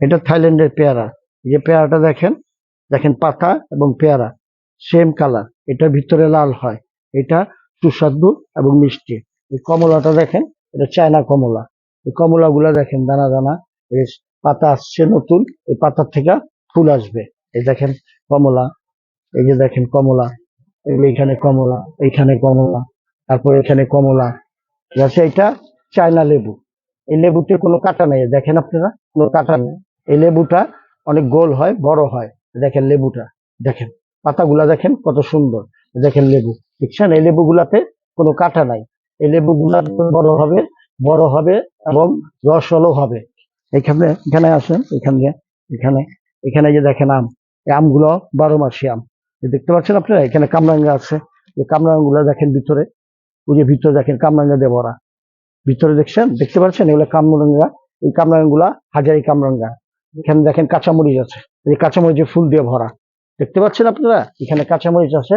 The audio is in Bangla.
এটা থাইল্যান্ডের পেয়ারা। এই যে পেয়ারাটা দেখেন, দেখেন পাতা এবং পেয়ারা সেম কালার, এটার ভিতরে লাল হয়, এটা সুস্বাদু এবং মিষ্টি। এই কমলাটা দেখেন, এটা চায়না কমলা। এই কমলা গুলা দেখেন দানা দানা, এই পাতা আসছে নতুন, এই পাতার থেকে ফুল আসবে। এই দেখেন কমলা, এই যে দেখেন কমলা, এইখানে কমলা, এইখানে কমলা, তারপর এখানে কমলা, ঠিক আছে। এটা চায়না লেবু। এই লেবুতে কোনো কাঁটা নেই, দেখেন আপনারা কোনো কাঁটা নেই। এই লেবুটা অনেক গোল হয়, বড় হয়। দেখেন লেবুটা, দেখেন পাতাগুলা দেখেন কত সুন্দর। দেখেন লেবু, দেখছেন এই লেবুগুলাতে কোনো কাঁটা নাই। এই লেবুগুলা বড় হবে, বড় হবে এবং রসলো হবে। এখানে এখানে আসেন, এখানে এখানে এখানে যে দেখেন আম, এই আমগুলো 12 মাসি আম। এই দেখতে পাচ্ছেন আপনারা, এখানে কামরাঙ্গা আছে। এই কামরাঙ্গুলা দেখেন ভিতরে, ওই যে ভিতরে দেখেন কামরাঙ্গা দিয়ে ভরা। ভিতরে দেখছেন, দেখতে পাচ্ছেন এগুলো কামরাঙ্গা। এই কামরাঙ্গা গুলা হাজারি কামরাঙ্গা। এখানে দেখেন কাঁচামরিচ আছে, এই কাঁচামরিচের ফুল দিয়ে ভরা। দেখতে পাচ্ছেন আপনারা, এখানে কাঁচামরিচ আছে,